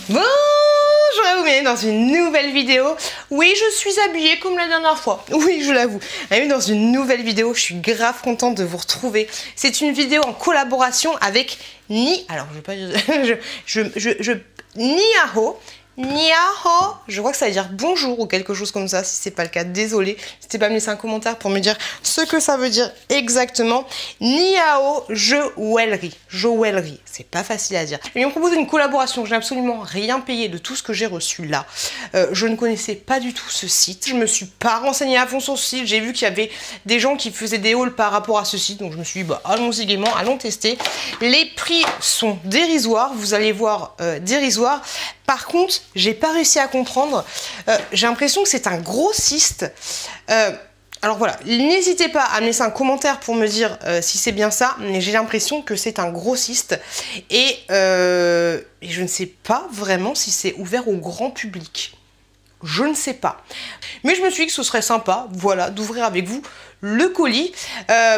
Bonjour à vous, bienvenue dans une nouvelle vidéo. Oui, je suis habillée comme la dernière fois. Oui, je l'avoue. Bienvenue dans une nouvelle vidéo. Je suis grave contente de vous retrouver. C'est une vidéo en collaboration avec Alors, je vais pas dire... Niaho. Niaho, je crois que ça veut dire bonjour ou quelque chose comme ça. Si c'est pas le cas, désolé. N'hésitez pas à me laisser un commentaire pour me dire ce que ça veut dire exactement. Niaho Joaillerie. Joaillerie, c'est pas facile à dire. Ils m'ont proposé une collaboration. Je n'ai absolument rien payé de tout ce que j'ai reçu là. Je ne connaissais pas du tout ce site. Je me suis pas renseignée à fond sur ce site. J'ai vu qu'il y avait des gens qui faisaient des hauls par rapport à ce site. Donc je me suis dit, bah allons-y gaiement, allons tester. Les prix sont dérisoires. Vous allez voir, dérisoires. Par contre, j'ai pas réussi à comprendre. J'ai l'impression que c'est un grossiste. Alors voilà, n'hésitez pas à me laisser un commentaire pour me dire si c'est bien ça, mais j'ai l'impression que c'est un grossiste et je ne sais pas vraiment si c'est ouvert au grand public. Je ne sais pas. Mais je me suis dit que ce serait sympa, voilà, d'ouvrir avec vous le colis.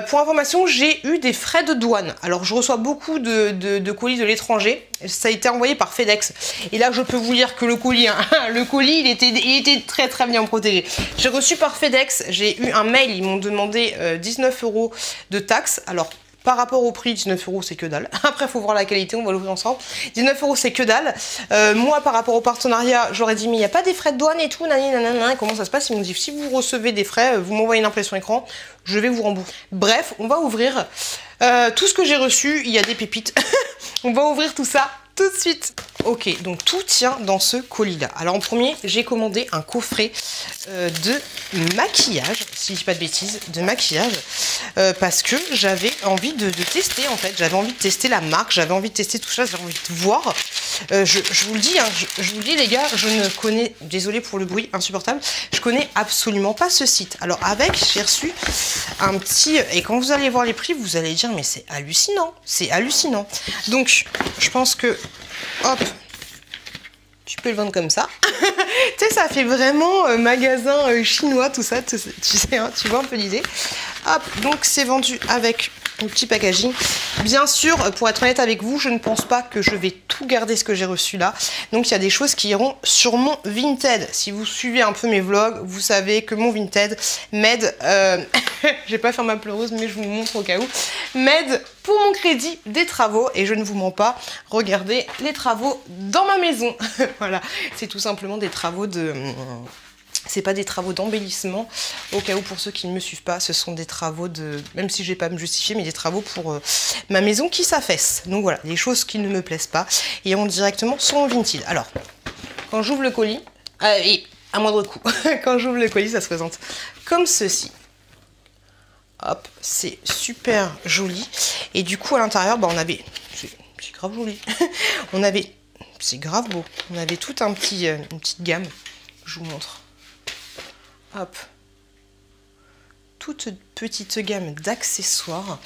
Pour information, j'ai eu des frais de douane. Alors, je reçois beaucoup de colis de l'étranger. Ça a été envoyé par FedEx. Et là, je peux vous dire que le colis, hein, le colis, il était très très bien protégé. J'ai reçu par FedEx, j'ai eu un mail, ils m'ont demandé 19 € de taxes. Alors, par rapport au prix, 19 € c'est que dalle. Après, il faut voir la qualité, on va l'ouvrir ensemble. 19 € c'est que dalle. Moi, par rapport au partenariat, j'aurais dit, mais il n'y a pas des frais de douane et tout, nanana. Comment ça se passe? Ils m'ont dit, si vous recevez des frais, vous m'envoyez une impression écran, je vais vous rembourser. Bref, on va ouvrir tout ce que j'ai reçu. Il y a des pépites. On va ouvrir tout ça tout de suite. Ok, donc tout tient dans ce colis-là. Alors en premier, j'ai commandé un coffret de maquillage, si je dis pas de bêtises, de maquillage, parce que j'avais envie de tester en fait. J'avais envie de tester la marque, j'avais envie de tester tout ça, j'avais envie de voir. Je vous le dis, hein, je vous le dis les gars, je ne connais, désolé pour le bruit insupportable, je connais absolument pas ce site. Alors avec, j'ai reçu un petit, et quand vous allez voir les prix, vous allez dire mais c'est hallucinant, c'est hallucinant. Donc je pense que hop, tu peux le vendre comme ça. Tu sais, ça fait vraiment magasin chinois, tout ça, tu sais, hein, tu vois un peu l'idée. Hop, donc c'est vendu avec un petit packaging. Bien sûr, pour être honnête avec vous, je ne pense pas que je vais tout garder ce que j'ai reçu là. Donc il y a des choses qui iront sur mon Vinted. Si vous suivez un peu mes vlogs, vous savez que mon Vinted m'aide, je vais pas faire ma pleureuse mais je vous montre au cas où, m'aide pour mon crédit des travaux et je ne vous mens pas, regardez les travaux dans ma maison. Voilà, c'est tout simplement des travaux de... C'est pas des travaux d'embellissement, au cas où pour ceux qui ne me suivent pas, ce sont des travaux de... Même si je vais pas me justifier, mais des travaux pour ma maison qui s'affaisse. Donc voilà, les choses qui ne me plaisent pas iront directement sur mon Vinted. Alors, quand j'ouvre le colis, et à moindre coût, quand j'ouvre le colis, ça se présente comme ceci. Hop, c'est super joli. Et du coup, à l'intérieur, bah, on avait... C'est grave joli. On avait... C'est grave beau. On avait tout un petit, une petite gamme. Je vous montre. Hop. Toute petite gamme d'accessoires.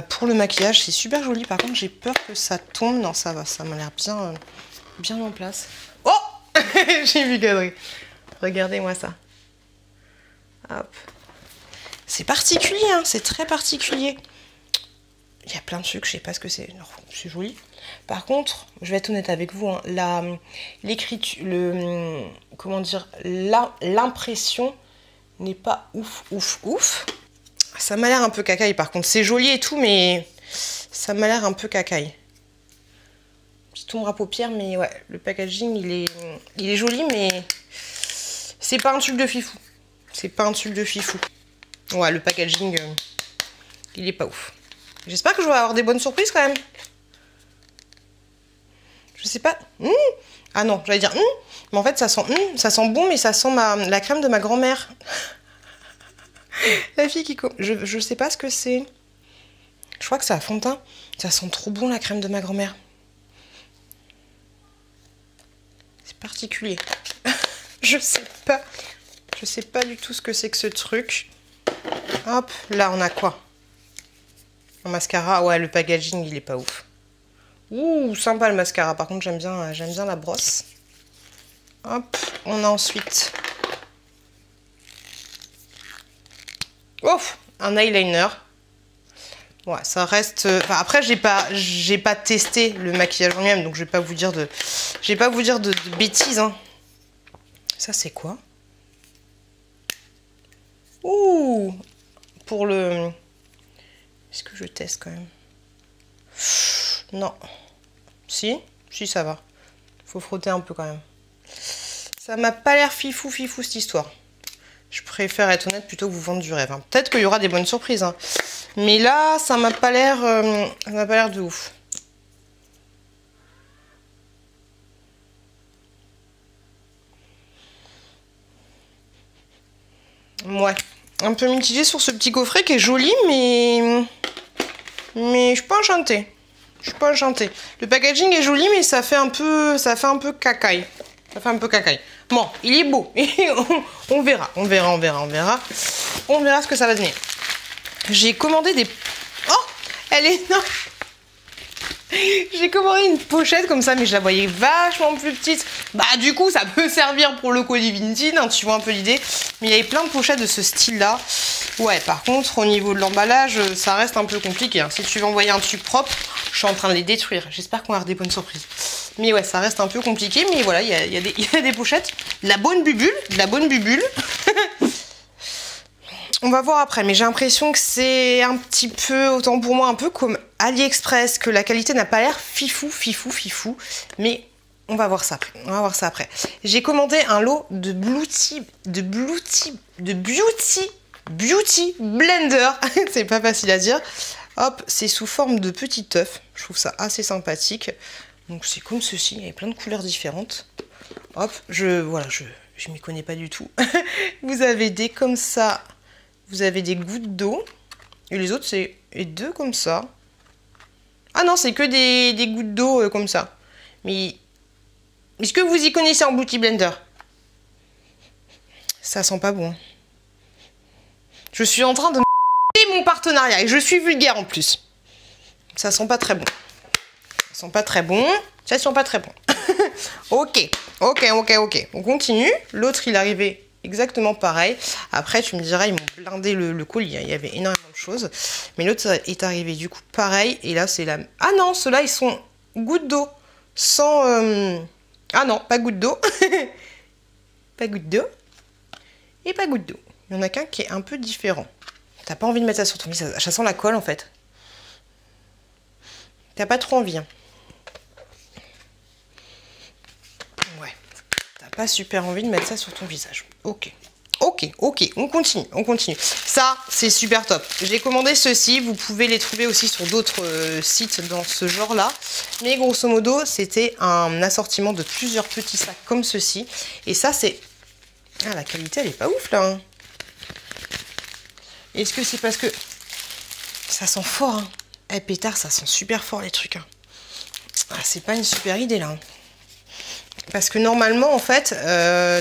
Pour le maquillage, c'est super joli. Par contre, j'ai peur que ça tombe. Non, ça va. Ça m'a l'air bien, bien en place. Oh j'ai vu gadrer. Regardez-moi ça. Hop. C'est particulier, hein, c'est très particulier. Il y a plein de trucs, je sais pas ce que c'est. C'est joli. Par contre, je vais être honnête avec vous, hein, l'écriture, comment dire, l'impression n'est pas ouf, ouf, ouf. Ça m'a l'air un peu cacaille par contre. C'est joli et tout, mais ça m'a l'air un peu cacaille. Petit ombre à paupières, mais ouais, le packaging, il est joli, mais c'est pas un truc de fifou. C'est pas un truc de fifou. Ouais, le packaging, il est pas ouf. J'espère que je vais avoir des bonnes surprises quand même. Je sais pas. Ah non, j'allais dire mais en fait ça sent bon, mais ça sent la crème de ma grand-mère. La fille qui... Je sais pas ce que c'est. Je crois que c'est à fond de teint. Ça sent trop bon la crème de ma grand-mère. C'est particulier. Je sais pas. Je sais pas du tout ce que c'est que ce truc. Hop, là on a quoi? Un mascara, ouais, le packaging il est pas ouf. Ouh, sympa le mascara, par contre j'aime bien la brosse. Hop, on a ensuite... Oh, un eyeliner. Ouais, ça reste... Enfin, après, j'ai pas testé le maquillage en lui-même, donc je vais pas vous dire de bêtises. Hein. Ça, c'est quoi? Ouh! Pour le... Est-ce que je teste quand même? Non. Si, ça va. Faut frotter un peu quand même. Ça m'a pas l'air fifou cette histoire. Je préfère être honnête plutôt que vous vendre du rêve. Hein. Peut-être qu'il y aura des bonnes surprises. Hein. Mais là, ça m'a pas l'air de ouf. Ouais. Un peu mitigé sur ce petit coffret qui est joli, mais je suis pas enchantée. Le packaging est joli, mais ça fait un peu cacaille. Bon, il est beau. On verra ce que ça va donner. J'ai commandé des... Oh, elle est énorme. J'ai commandé une pochette comme ça, mais je la voyais vachement plus petite. Bah du coup, ça peut servir pour le colis Vinted, hein, tu vois un peu l'idée. Mais il y avait plein de pochettes de ce style-là. Ouais, par contre, au niveau de l'emballage, ça reste un peu compliqué. Hein. Si tu veux envoyer un truc propre, je suis en train de les détruire. J'espère qu'on va avoir des bonnes surprises. Mais ouais, ça reste un peu compliqué. Mais voilà, il y a des pochettes. De la bonne bubule. On va voir après, mais j'ai l'impression que c'est un petit peu, autant pour moi, un peu comme AliExpress, que la qualité n'a pas l'air fifou. Mais on va voir ça après. J'ai commandé un lot de Beauty Blender. C'est pas facile à dire. Hop, c'est sous forme de petit œuf. Je trouve ça assez sympathique. Donc c'est comme ceci, il y a plein de couleurs différentes. Hop, je m'y connais pas du tout. Vous avez des comme ça. Vous avez des gouttes d'eau. Et les autres, c'est deux comme ça. Ah non, c'est que des gouttes d'eau comme ça. Mais est-ce que vous y connaissez en Beauty Blender? Ça sent pas bon. Je suis en train de mon partenariat et je suis vulgaire en plus. Ça sent pas très bon. Ok. On continue. L'autre, il est arrivé exactement pareil. Après, tu me diras, ils m'ont blindé le colis. Il y avait énormément de choses. Mais l'autre est arrivé du coup pareil. Et là, c'est la... Ah non, ceux-là, ils sont gouttes d'eau. Sans... Ah non, pas gouttes d'eau. Pas gouttes d'eau. Et pas gouttes d'eau. Il y en a qu'un qui est un peu différent. T'as pas envie de mettre ça sur ton visage. Ça sent la colle, en fait. T'as pas trop envie. Hein. Ouais. T'as pas super envie de mettre ça sur ton visage. Ok. On continue. Ça, c'est super top. J'ai commandé ceux-ci. Vous pouvez les trouver aussi sur d'autres sites dans ce genre-là. Mais grosso modo, c'était un assortiment de plusieurs petits sacs comme ceci. Et ça, c'est... Ah, la qualité, elle est pas ouf, là. Hein. Est-ce que c'est parce que... Ça sent fort, hein. Eh, pétard, ça sent super fort, les trucs. Hein. Ah, c'est pas une super idée, là. Hein. Parce que normalement, en fait,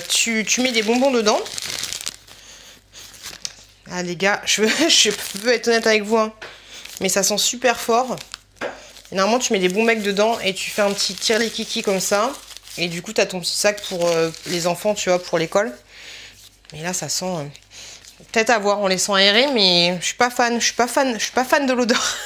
tu mets des bonbons dedans. Ah, les gars, je peux être honnête avec vous, hein, mais ça sent super fort. Et normalement, tu mets des bons mecs dedans et tu fais un petit tire-les-kiki comme ça. Et du coup, tu as ton petit sac pour les enfants, tu vois, pour l'école. Mais là, ça sent... peut-être à voir en laissant aérer, mais je suis pas fan de l'odeur.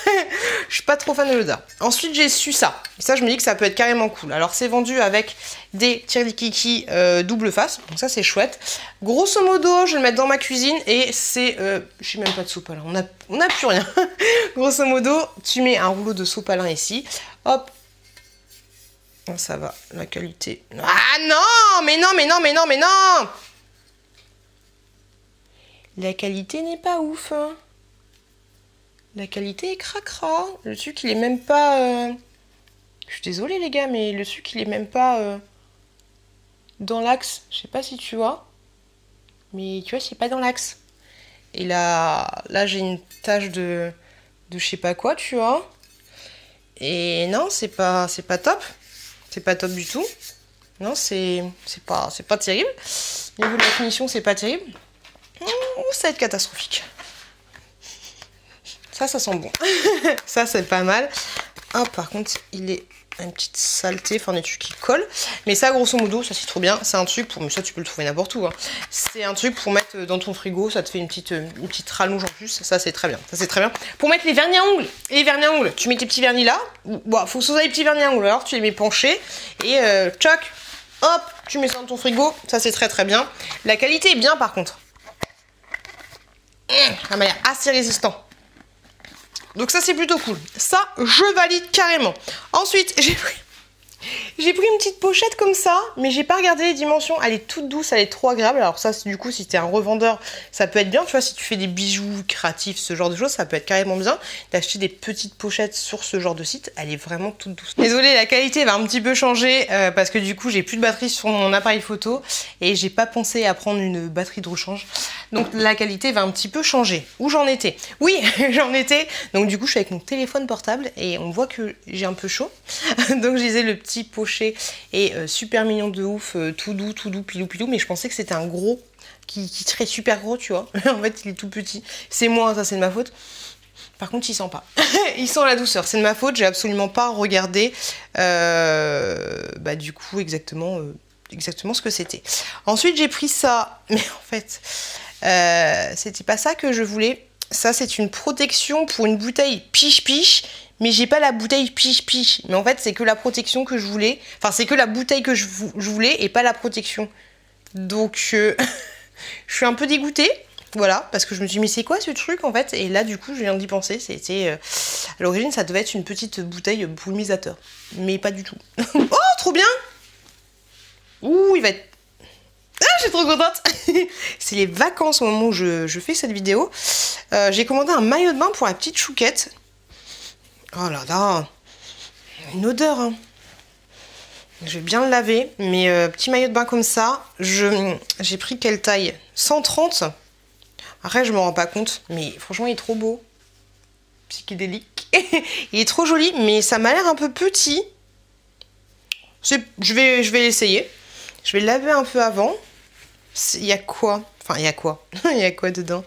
Je suis pas trop fan de l'odeur. Ensuite, j'ai su ça. Et ça, je me dis que ça peut être carrément cool. Alors, c'est vendu avec des tire-les-kiki double face. Donc ça, c'est chouette. Grosso modo, je vais le mettre dans ma cuisine et c'est... je sais même pas de sopalin. On n'a plus rien. Grosso modo, tu mets un rouleau de sopalin ici. Hop. Ça va. La qualité... Ah non! Mais non! La qualité n'est pas ouf. Hein. La qualité est cracra. Le sucre, il est même pas... Je suis désolée, les gars, mais le sucre, il est même pas dans l'axe. Je sais pas si tu vois. Mais tu vois, c'est pas dans l'axe. Et là j'ai une tache de je sais pas quoi, tu vois. Et non, c'est pas top. C'est pas top du tout. Non, c'est pas terrible. Au niveau de la finition, c'est pas terrible. Ça va être catastrophique. Ça sent bon. Ça, c'est pas mal. Ah, par contre, il est une petite saleté, enfin des trucs qui collent. Mais ça, grosso modo, ça c'est trop bien. C'est un truc pour, mais ça tu peux le trouver n'importe où. Hein. C'est un truc pour mettre dans ton frigo, ça te fait une petite rallonge en plus. Ça c'est très bien. Ça c'est très bien. Pour mettre les vernis à ongles. Et les vernis à ongles, tu mets tes petits vernis là. Bon, faut sauver les petits vernis à ongles. Alors tu les mets penchés et tchoc, hop, tu mets ça dans ton frigo. Ça c'est très très bien. La qualité est bien par contre. Ça m'a l'air assez résistant. Donc ça c'est plutôt cool. Ça, je valide carrément. Ensuite, j'ai pris une petite pochette comme ça, mais j'ai pas regardé les dimensions. Elle est toute douce, elle est trop agréable. Alors ça, du coup, si t'es un revendeur, ça peut être bien. Tu vois, si tu fais des bijoux créatifs, ce genre de choses, ça peut être carrément bien d'acheter des petites pochettes sur ce genre de site. Elle est vraiment toute douce. Désolée, la qualité va un petit peu changer parce que du coup, j'ai plus de batterie sur mon appareil photo et j'ai pas pensé à prendre une batterie de rechange. Donc la qualité va un petit peu changer. Où j'en étais? Oui, j'en étais. Donc du coup, je suis avec mon téléphone portable et on voit que j'ai un peu chaud. Donc je disais le petit poché est super mignon de ouf, tout doux, pilou pilou, mais je pensais que c'était un gros qui serait super gros, tu vois. En fait, il est tout petit. C'est moi, ça c'est de ma faute. Par contre, il sent pas. Il sent la douceur. C'est de ma faute, j'ai absolument pas regardé du coup exactement ce que c'était. Ensuite, j'ai pris ça, mais en fait, c'était pas ça que je voulais. Ça, c'est une protection pour une bouteille piche-piche, mais j'ai pas la bouteille piche-piche. Mais en fait, c'est que la protection que je voulais. Enfin, c'est que la bouteille que je voulais et pas la protection. Donc, je suis un peu dégoûtée. Voilà, parce que je me suis dit, mais c'est quoi ce truc en fait? Et là, du coup, je viens d'y penser. C'était. À l'origine, ça devait être une petite bouteille poulmisateur. Mais pas du tout. Oh, trop bien! Ouh, il va être. Ah, je suis trop contente. C'est les vacances au moment où je fais cette vidéo. J'ai commandé un maillot de bain pour la petite chouquette. Oh là là, une odeur. Hein. Je vais bien le laver, mais petit maillot de bain comme ça. J'ai pris quelle taille? 130. Après, je me rends pas compte, mais franchement, il est trop beau. Psychédélique. Il est trop joli, mais ça m'a l'air un peu petit. Je vais l'essayer. Je vais le laver un peu avant. Il y a quoi? Enfin, il y a quoi? Il y a quoi dedans?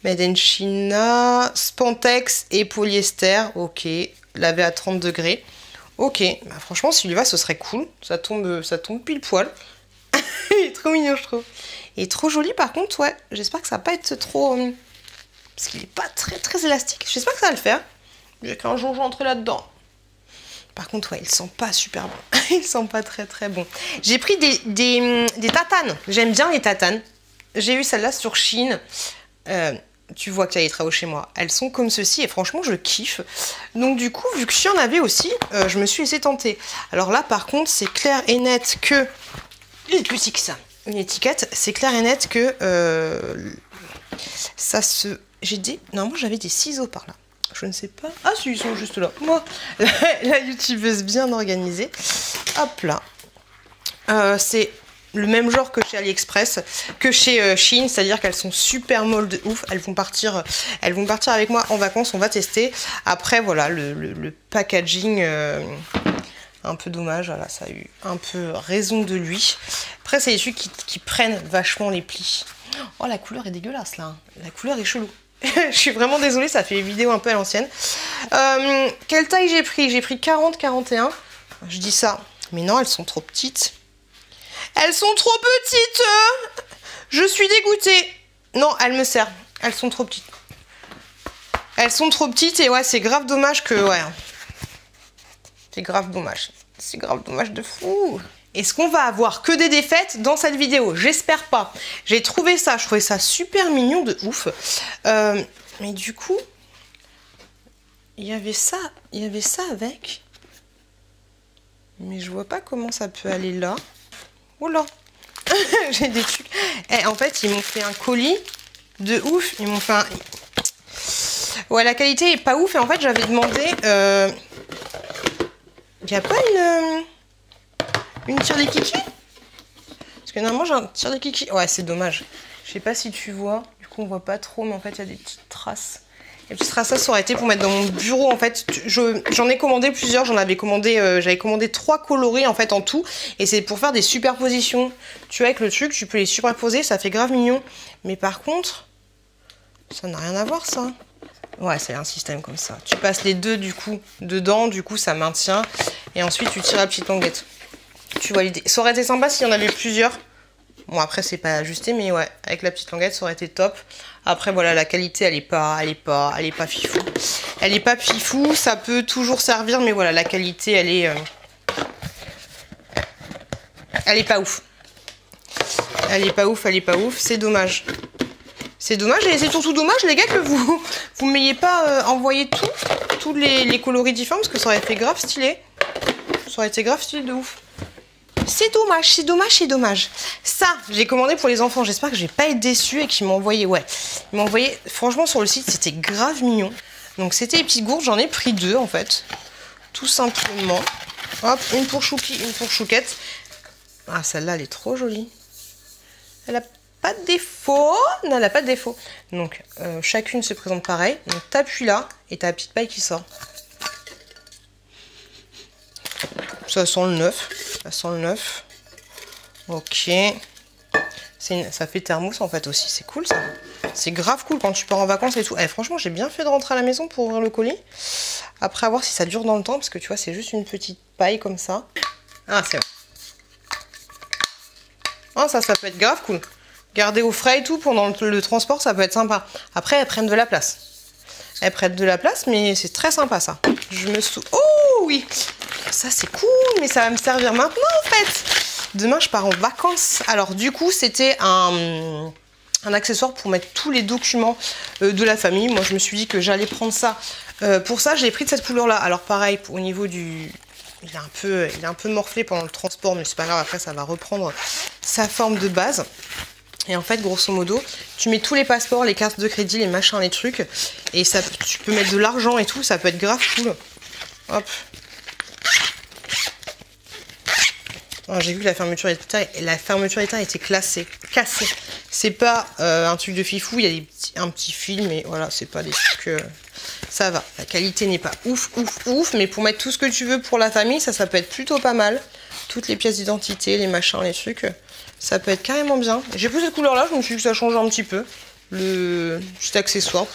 Made in China, spandex et polyester. Ok, lavé à 30 degrés. Ok, bah franchement, s'il y va, ce serait cool. Ça tombe pile poil. Il est trop mignon, je trouve. Il est trop joli, par contre, ouais. J'espère que ça va pas être trop... parce qu'il est pas très, très élastique. J'espère que ça va le faire. J'ai qu'un jour, je rentre là-dedans. Par contre, ouais, il sent pas super bon. Il sent pas très, très bon. J'ai pris des tatanes. J'aime bien les tatanes. J'ai eu celle-là sur Shein. Tu vois qu'il y a les travaux chez moi. Elles sont comme ceci et franchement, je kiffe. Donc du coup, vu que j'en avais aussi, je me suis laissée tenter. Alors là, par contre, c'est clair et net que... Il est plus petit que ça. Une étiquette, c'est clair et net que ça se... Normalement, j'avais des ciseaux par là. Je ne sais pas. Ah, si, ils sont juste là. Moi, la youtubeuse bien organisée. Hop là. C'est le même genre que chez AliExpress, que chez Shein, c'est-à-dire qu'elles sont super molles de ouf. Elles vont partir avec moi en vacances, on va tester. Après, voilà, le packaging, un peu dommage. Voilà, ça a eu un peu raison de lui. Après, c'est des trucs qui prennent vachement les plis. Oh, la couleur est dégueulasse, là. La couleur est chelou. Je suis vraiment désolée, ça fait vidéo un peu à l'ancienne. Quelle taille j'ai pris? J'ai pris 40-41. Je dis ça, mais non, elles sont trop petites. Elles sont trop petites. Je suis dégoûtée. Non, elles me servent. Elles sont trop petites. Elles sont trop petites et ouais, c'est grave dommage que... Ouais. C'est grave dommage. C'est grave dommage de fou. Est-ce qu'on va avoir que des défaites dans cette vidéo? J'espère pas. J'ai trouvé ça, je trouvais ça super mignon de ouf. Mais du coup, il y avait ça avec. Mais je vois pas comment ça peut aller là. Oh là. J'ai des trucs. Et en fait, ils m'ont fait un colis de ouf. Ils m'ont fait un... Ouais, la qualité est pas ouf. Et en fait, j'avais demandé... Il n'y a pas une tire des kikis? Parce que normalement j'ai un tire des kikis. Ouais, c'est dommage. Je sais pas si tu vois. Du coup, on voit pas trop, mais en fait, il y a des petites traces. Les petites traces, ça aurait été pour mettre dans mon bureau. En fait, j'en ai commandé plusieurs. J'avais commandé 3 coloris en fait en tout. Et c'est pour faire des superpositions. Tu vois, avec le truc, tu peux les superposer. Ça fait grave mignon. Mais par contre, ça n'a rien à voir, ça. Ouais, c'est un système comme ça. Tu passes les deux du coup dedans, du coup ça maintient. Et ensuite, tu tires la petite languette. Tu vois l'idée. Ça aurait été sympa s'il y en avait plusieurs. Bon, après, c'est pas ajusté, mais ouais, avec la petite languette, ça aurait été top. Après, voilà, la qualité, elle est pas fifou. Elle est pas fifou, ça peut toujours servir, mais voilà, la qualité, elle est pas ouf. Elle est pas ouf, c'est dommage. C'est dommage, et c'est surtout dommage, les gars, que vous m'ayez pas envoyé tous les coloris différents, parce que ça aurait fait grave stylé. Ça aurait été grave stylé de ouf. C'est dommage, c'est dommage, c'est dommage. Ça, j'ai commandé pour les enfants. J'espère que je vais pas être déçue et qu'ils m'ont envoyé. Ouais, ils m'ont envoyé. Franchement, sur le site, c'était grave mignon. Donc, c'était les petites gourdes. J'en ai pris 2 en fait. Tout simplement. Hop, une pour Chouki, une pour Chouquette. Ah, celle-là, elle est trop jolie. Elle a pas de défaut. Non, elle a pas de défaut. Donc, chacune se présente pareil. Donc, t'appuies là et t'as la petite paille qui sort. Ça sent le neuf. Ça sent le neuf. Ok. Ça fait thermos en fait aussi. C'est cool ça. C'est grave cool quand tu pars en vacances et tout. Eh, franchement, j'ai bien fait de rentrer à la maison pour ouvrir le colis. Après, à voir si ça dure dans le temps. Parce que tu vois, c'est juste une petite paille comme ça. Ah, c'est vrai. Ah, ça peut être grave cool. Garder au frais et tout pendant le transport, ça peut être sympa. Après, elles prennent de la place. Elles prennent de la place, mais c'est très sympa ça. Je me sou... Oh oui! Ça c'est cool, mais ça va me servir maintenant en fait. Demain je pars en vacances. Alors du coup c'était un accessoire pour mettre tous les documents de la famille. Moi je me suis dit que j'allais prendre ça. Pour ça j'ai pris de cette couleur là. Alors pareil au niveau du... Il est un peu morflé pendant le transport, mais c'est pas grave, après ça va reprendre sa forme de base. Et en fait, grosso modo, tu mets tous les passeports, les cartes de crédit, les machins, les trucs. Et ça, tu peux mettre de l'argent et tout, ça peut être grave cool. Hop. Oh, j'ai vu que la fermeture était cassée. C'est pas un truc de fifou, il y a un petit fil, mais voilà, c'est pas des trucs... ça va, la qualité n'est pas ouf, mais pour mettre tout ce que tu veux pour la famille, ça peut être plutôt pas mal. Toutes les pièces d'identité, les machins, les trucs, ça peut être carrément bien. J'ai pris cette couleur-là, je me suis dit que ça change un petit peu. Le petit accessoire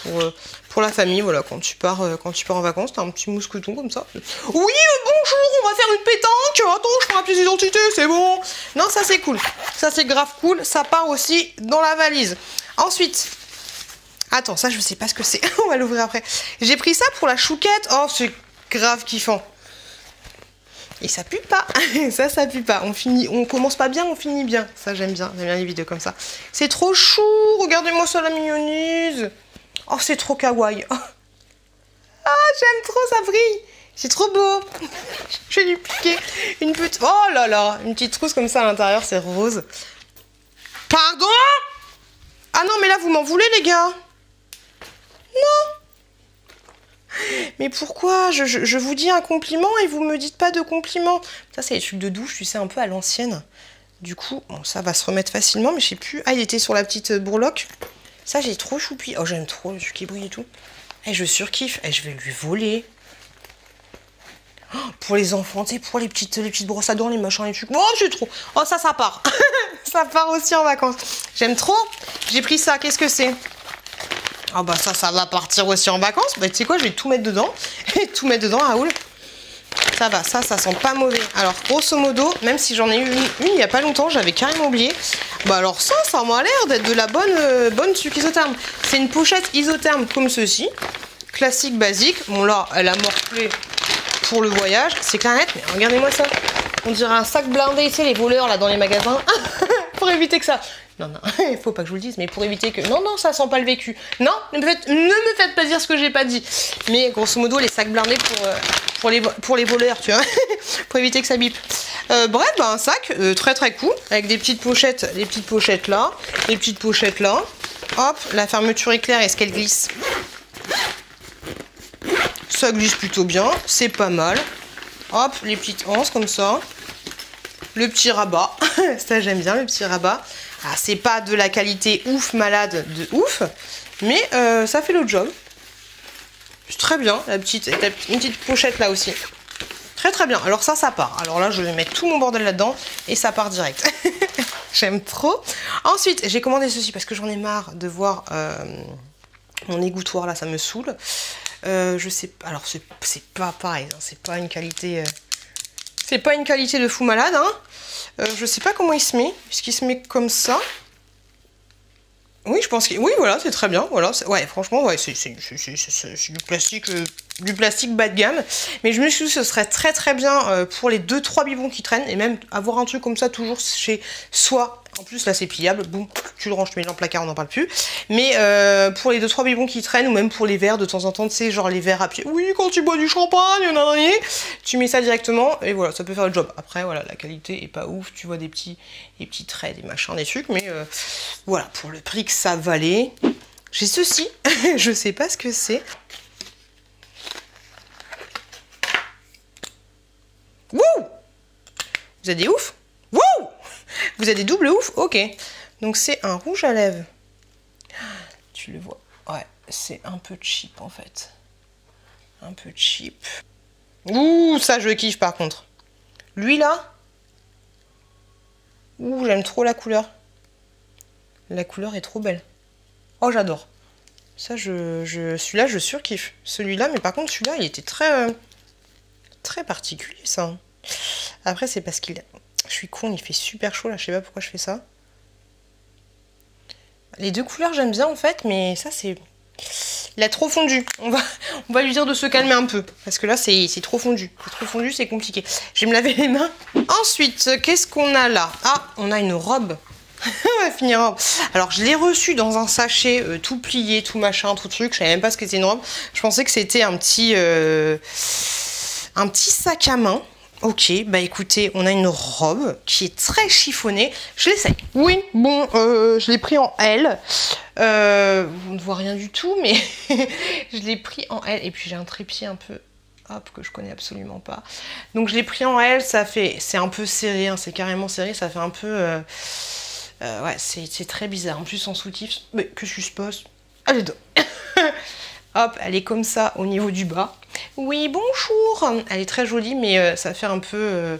pour la famille, voilà, quand tu pars en vacances, t'as un petit mousqueton comme ça. Oui, bonjour, on va faire une pétanque, attends, je prends la pièce d'identité, c'est bon. Non, ça c'est cool, ça c'est grave cool, ça part aussi dans la valise. Ensuite, attends, ça je sais pas ce que c'est, on va l'ouvrir après. J'ai pris ça pour la Chouquette, oh c'est grave kiffant. Et ça pue pas, ça pue pas. On commence pas bien, on finit bien. Ça j'aime bien les vidéos comme ça. C'est trop chou, regardez-moi ça la mignonise. Oh c'est trop kawaii. Oh. Ah j'aime trop, ça brille. C'est trop beau. Je vais lui piquer une petite... Oh là là, une petite trousse comme ça à l'intérieur, c'est rose. Pardon? Ah non mais là vous m'en voulez les gars? Non. Mais pourquoi je vous dis un compliment et vous me dites pas de compliment? Ça, c'est les trucs de douche, tu sais, un peu à l'ancienne. Du coup, bon, ça va se remettre facilement, mais je sais plus. Ah, il était sur la petite bourloque. Ça, j'ai trop choupi. Oh, j'aime trop le truc qui brille et tout. Et je surkiffe. Et je vais lui voler. Oh, pour les enfants, tu sais, pour les petites brosses à dents, les machins, les trucs. Oh, j'ai trop. Oh, ça part. Ça part aussi en vacances. J'aime trop. J'ai pris ça. Qu'est-ce que c'est? Ah bah ça va partir aussi en vacances. Bah tu sais quoi, je vais tout mettre dedans. Et tout mettre dedans, Raoul. Ça va, ça sent pas mauvais. Alors grosso modo, même si j'en ai eu une il y a pas longtemps, j'avais carrément oublié. Bah alors ça m'a l'air d'être de la bonne sucre isotherme. C'est une pochette isotherme comme ceci. Classique, basique. Bon là, elle a morflé pour le voyage. C'est clair net, mais regardez-moi ça. On dirait un sac blindé, tu sais, les voleurs là dans les magasins. Pour éviter que ça... Non, il faut pas que je vous le dise, mais pour éviter que... Non, ça sent pas le vécu. Non, ne me faites pas dire ce que j'ai pas dit. Mais grosso modo, les sacs blindés pour les voleurs, tu vois. Pour éviter que ça bip. Bref, bah, un sac très cool, avec des petites pochettes, les petites pochettes là, les petites pochettes là. Hop, la fermeture éclair, est-ce qu'elle glisse? Ça glisse plutôt bien, c'est pas mal. Hop, les petites anses comme ça. Le petit rabat, ça j'aime bien le petit rabat. Ah, c'est pas de la qualité ouf malade de ouf, mais ça fait le job. C'est très bien, une petite pochette là aussi. Très bien, alors ça part. Alors là je vais mettre tout mon bordel là-dedans et ça part direct. J'aime trop. Ensuite j'ai commandé ceci parce que j'en ai marre de voir mon égouttoir là, ça me saoule. Je sais pas, alors c'est pas pareil, hein, c'est pas une qualité... C'est pas une qualité de fou malade, hein. Je sais pas comment il se met, puisqu'il se met comme ça. Oui, je pense que... Oui, voilà, c'est très bien. Voilà, ouais, franchement, ouais, c'est du plastique bas de gamme. Mais je me suis dit que ce serait très très bien pour les 2-3 biberons qui traînent. Et même avoir un truc comme ça toujours chez soi. En plus, là, c'est pliable. Boum, tu le ranges, tu mets dans le placard, on n'en parle plus. Mais pour les 2-3 biberons qui traînent, ou même pour les verres, de temps en temps, tu sais, genre les verres à pied. Oui, quand tu bois du champagne, tu mets ça directement. Et voilà, ça peut faire le job. Après, voilà, la qualité est pas ouf. Tu vois des petits traits, des machins, des trucs. Mais voilà, pour le prix que ça valait. J'ai ceci. Je sais pas ce que c'est. Wouh! Vous avez des ouf? Wouh! Vous avez des doubles ouf? Ok. Donc c'est un rouge à lèvres. Tu le vois. Ouais, c'est un peu cheap en fait. Un peu cheap. Ouh, ça je kiffe par contre. Lui là. Ouh, j'aime trop la couleur. La couleur est trop belle. Oh, j'adore. Ça, celui-là, je surkiffe. Celui-là, mais par contre, celui-là, il était très particulier, ça. Après, c'est parce qu'il... Je suis con, il fait super chaud, là. Je sais pas pourquoi je fais ça. Les deux couleurs, j'aime bien, en fait, mais ça, c'est... Il a trop fondu. On va lui dire de se calmer un peu. Parce que là, c'est trop fondu. C'est trop fondu, c'est compliqué. Je vais me laver les mains. Ensuite, qu'est-ce qu'on a là? Ah, on a une robe. On va finir en robe. Alors je l'ai reçu dans un sachet tout plié, tout machin, tout truc. Je savais même pas ce que c'était une robe. Je pensais que c'était un petit sac à main. Ok, bah écoutez, on a une robe qui est très chiffonnée. Je l'essaye. Oui, bon, je l'ai pris en L. On ne voit rien du tout, mais je l'ai pris en L. Et puis j'ai un trépied un peu... Hop, que je connais absolument pas. Donc je l'ai pris en L, c'est un peu serré, hein, c'est carrément serré, ça fait un peu... ouais, c'est très bizarre. En plus, en soutif, mais que je suppose. Allez, hop, elle est comme ça au niveau du bas. Oui, bonjour. Elle est très jolie, mais ça fait un peu...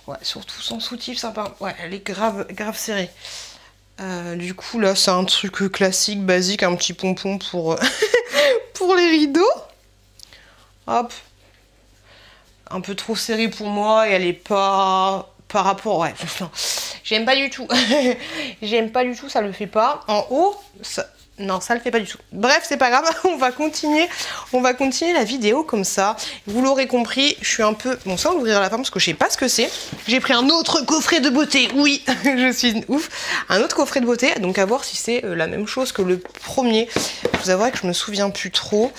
ouais, surtout sans soutif, sympa. Ouais, elle est grave serrée. Du coup, là, c'est un truc classique, basique, un petit pompon pour, pour les rideaux. Hop. Un peu trop serrée pour moi et elle est pas... Par rapport... Ouais, j'aime pas du tout. J'aime pas du tout, ça le fait pas. En haut, ça... Non, ça le fait pas du tout. Bref, c'est pas grave, on va continuer la vidéo comme ça. Vous l'aurez compris, je suis un peu... Bon, ça, on va ouvrir la forme parce que je sais pas ce que c'est. J'ai pris un autre coffret de beauté, oui, je suis une ouf. Un autre coffret de beauté, donc à voir si c'est la même chose que le premier. Je vous avouerai que je me souviens plus trop.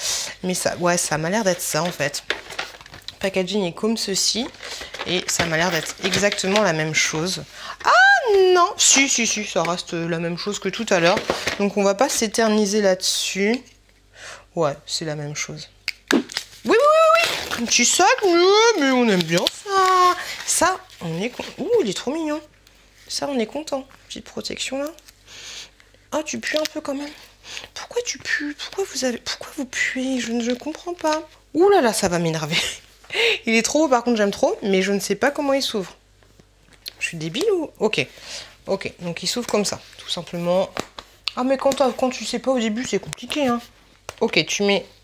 Mais ça, ouais, ça m'a l'air d'être ça, en fait. Le packaging est comme ceci. Et ça m'a l'air d'être exactement la même chose. Ah non, si, ça reste la même chose que tout à l'heure. Donc on va pas s'éterniser là-dessus. Ouais, c'est la même chose. Oui. Un petit sac, mais on aime bien ça. Ça, on est content. Ouh, il est trop mignon. Ça, on est content. Petite protection là. Ah, tu pues un peu quand même. Pourquoi tu pues? Pourquoi vous puez? Je ne comprends pas. Ouh là là, ça va m'énerver. Il est trop beau, par contre j'aime trop, mais je ne sais pas comment il s'ouvre. Je suis débile ou... Ok, donc il s'ouvre comme ça, tout simplement. Ah mais quand tu sais pas au début, c'est compliqué, hein. Ok,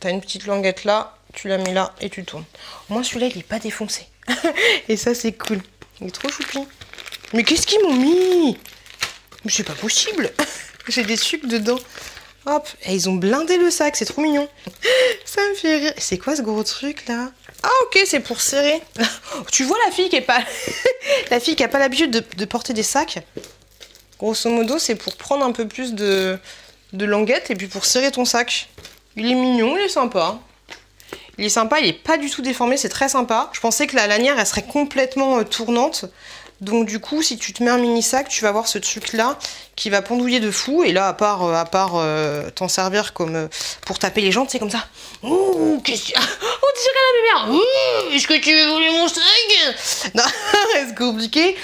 t'as une petite languette là, tu la mets là et tu tournes. Au moins celui-là, il est pas défoncé. Et ça, c'est cool. Il est trop choupi. Mais qu'est-ce qu'ils m'ont mis? Mais c'est pas possible. J'ai des sucres dedans. Hop, et ils ont blindé le sac, c'est trop mignon. Ça me fait rire. C'est quoi ce gros truc là? Ah ok, c'est pour serrer. Tu vois la fille qui est pas la fille qui a pas l'habitude de porter des sacs. Grosso modo, c'est pour prendre un peu plus de languettes et puis pour serrer ton sac. Il est mignon, il est sympa. Il est sympa, il est pas du tout déformé, c'est très sympa. Je pensais que la lanière, elle serait complètement tournante. Donc du coup, si tu te mets un mini sac, tu vas avoir ce truc là qui va pendouiller de fou. Et là, à part t'en servir comme pour taper les gens, tu sais, comme ça. Ouh, qu'est-ce que... On dirait la bébé. Est-ce que tu veux voler mon sac? Non, ça reste compliqué.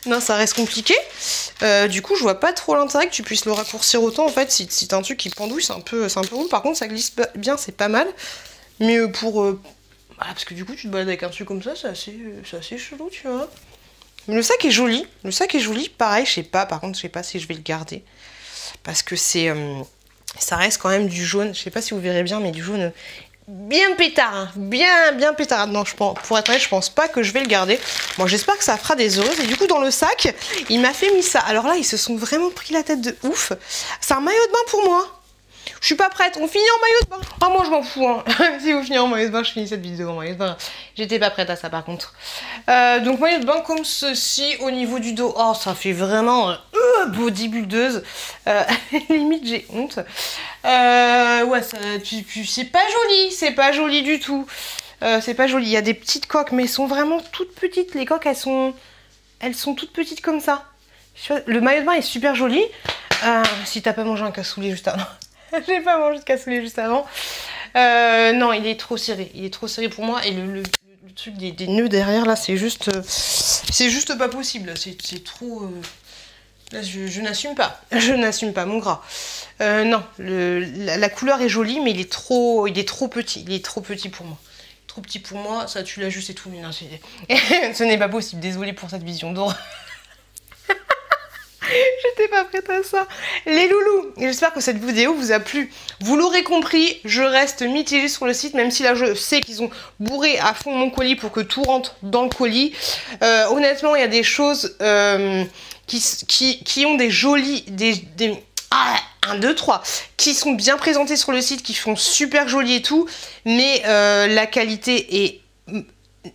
Non, ça reste compliqué. Du coup, je vois pas trop l'intérêt que tu puisses le raccourcir autant. En fait, si t'as un truc qui pendouille, c'est un peu roux. Par contre, ça glisse bien, c'est pas mal. Mais pour... Voilà, parce que du coup, tu te balades avec un truc comme ça, c'est assez chelou, tu vois. Mais le sac est joli. Le sac est joli. Pareil, je sais pas. Par contre, je sais pas si je vais le garder. Parce que c'est... ça reste quand même du jaune. Je sais pas si vous verrez bien, mais du jaune bien pétard, hein. Bien pétard. Non, pour être honnête, je pense pas que je vais le garder. Moi, j'espère que ça fera des heureuses. Et du coup, dans le sac, il m'a fait mis ça. Alors là, ils se sont vraiment pris la tête de ouf. C'est un maillot de bain pour moi. Je suis pas prête, on finit en maillot de bain. Ah, moi je m'en fous, hein. Si vous finissez en maillot de bain, je finis cette vidéo en maillot de bain. J'étais pas prête à ça par contre. Donc maillot de bain comme ceci au niveau du dos. Oh, ça fait vraiment bodybuildeuse. Limite j'ai honte. Ouais, c'est pas joli du tout. C'est pas joli, il y a des petites coques mais elles sont vraiment toutes petites. Les coques elles sont toutes petites comme ça. Le maillot de bain est super joli. Si t'as pas mangé un cassoulet juste avant. J'ai pas mangé de cassoulet juste avant. Non, il est trop serré. Il est trop serré pour moi. Et le truc des nœuds derrière, là, c'est juste pas possible. C'est trop... Là, je n'assume pas. Je n'assume pas, mon gras. Non, la couleur est jolie, mais il est trop petit. Il est trop petit pour moi. Trop petit pour moi. Ça, tu l'ajustes et tout. Mais non, ce n'est pas possible. Désolée pour cette vision d'or. J'étais pas prête à ça. Les loulous, j'espère que cette vidéo vous a plu. Vous l'aurez compris, je reste mitigée sur le site, même si là je sais qu'ils ont bourré à fond mon colis pour que tout rentre dans le colis. Honnêtement, il y a des choses qui ont des jolis... Ah, 1, 2, 3, qui sont bien présentées sur le site, qui font super joli et tout, mais la qualité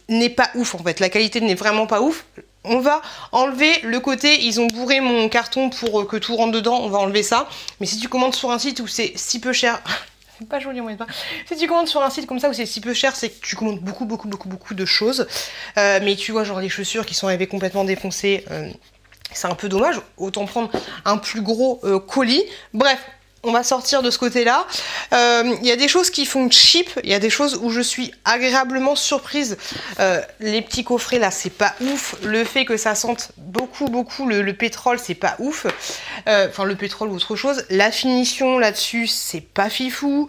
n'est pas ouf en fait. La qualité n'est vraiment pas ouf. On va enlever le côté, ils ont bourré mon carton pour que tout rentre dedans, on va enlever ça. Mais si tu commandes sur un site où c'est si peu cher, c'est pas joli, on va pas. Si tu commandes sur un site comme ça où c'est si peu cher, c'est que tu commandes beaucoup de choses. Mais tu vois, genre les chaussures qui sont arrivées complètement défoncées, c'est un peu dommage. Autant prendre un plus gros colis. Bref. On va sortir de ce côté-là. Il y a des choses qui font cheap. Il y a des choses où je suis agréablement surprise. Les petits coffrets là, c'est pas ouf. Le fait que ça sente beaucoup le pétrole, c'est pas ouf. Enfin, le pétrole ou autre chose. La finition là-dessus, c'est pas fifou.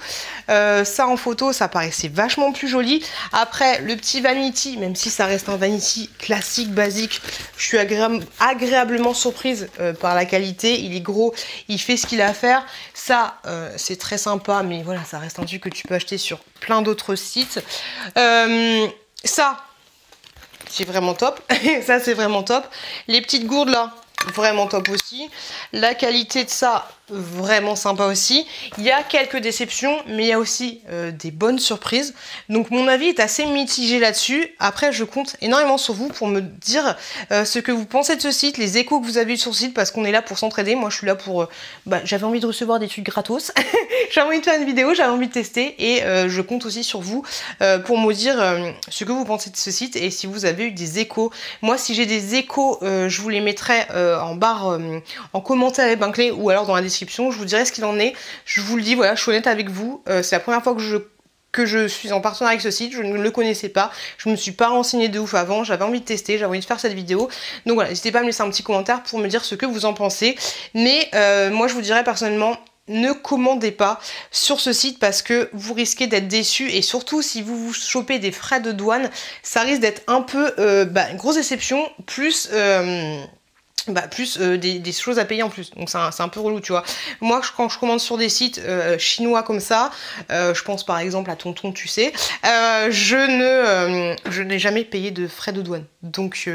Ça en photo, ça paraissait vachement plus joli. Après, le petit vanity, même si ça reste un vanity classique, basique, je suis agréablement surprise par la qualité. Il est gros, il fait ce qu'il a à faire. Ça, c'est très sympa, mais voilà, ça reste un truc que tu peux acheter sur plein d'autres sites. Ça, c'est vraiment top. Ça, c'est vraiment top. Les petites gourdes là, vraiment top aussi. La qualité de ça, vraiment sympa aussi. Il y a quelques déceptions, mais il y a aussi des bonnes surprises. Donc mon avis est assez mitigé là-dessus. Après, je compte énormément sur vous pour me dire ce que vous pensez de ce site, les échos que vous avez eu sur ce site, parce qu'on est là pour s'entraider. Moi, je suis là pour... j'avais envie de recevoir des trucs gratos. J'avais envie de faire une vidéo, j'avais envie de tester. Et je compte aussi sur vous pour me dire ce que vous pensez de ce site et si vous avez eu des échos. Moi, si j'ai des échos, je vous les mettrai en barre, en commentaire épinglé ou alors dans la description. Je vous dirai ce qu'il en est. Je vous le dis, voilà, je suis honnête avec vous. C'est la première fois que je suis en partenariat avec ce site. Je ne le connaissais pas. Je me suis pas renseignée de ouf avant. J'avais envie de tester. J'avais envie de faire cette vidéo. Donc voilà, n'hésitez pas à me laisser un petit commentaire pour me dire ce que vous en pensez. Mais moi, je vous dirais personnellement, ne commandez pas sur ce site parce que vous risquez d'être déçus et surtout si vous chopez des frais de douane, ça risque d'être un peu une grosse déception plus... des choses à payer en plus, donc c'est un peu relou, tu vois. Moi, quand je commande sur des sites chinois comme ça, je pense par exemple à Tonton, tu sais, je n'ai jamais payé de frais de douane. Donc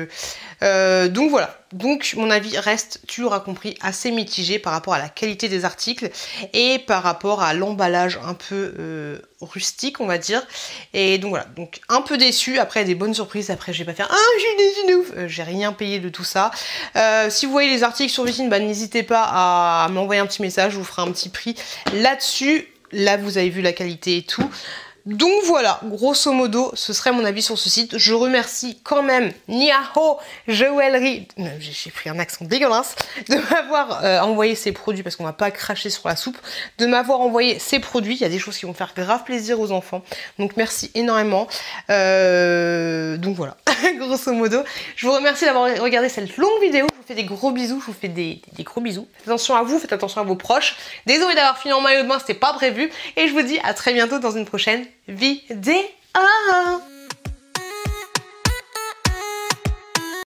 voilà. Donc mon avis reste, tu l'auras compris, assez mitigé par rapport à la qualité des articles et par rapport à l'emballage un peu rustique, on va dire. Et donc voilà, donc un peu déçu. Après des bonnes surprises. Après je vais pas faire je suis déçue de ouf. J'ai rien payé de tout ça. Si vous voyez les articles sur Vicine, n'hésitez pas à m'envoyer un petit message. Je vous ferai un petit prix là-dessus. Là vous avez vu la qualité et tout. Donc voilà, grosso modo, ce serait mon avis sur ce site. Je remercie quand même Niaho Jewelry, j'ai pris un accent dégueulasse, de m'avoir envoyé ces produits, parce qu'on va pas cracher sur la soupe, de m'avoir envoyé ces produits. Il y a des choses qui vont faire grave plaisir aux enfants. Donc merci énormément. Donc voilà, grosso modo. Je vous remercie d'avoir regardé cette longue vidéo. Je vous fais des gros bisous, je vous fais des gros bisous. Faites attention à vous, faites attention à vos proches. Désolée d'avoir fini en maillot de bain, c'était pas prévu. Et je vous dis à très bientôt dans une prochaine vidéo.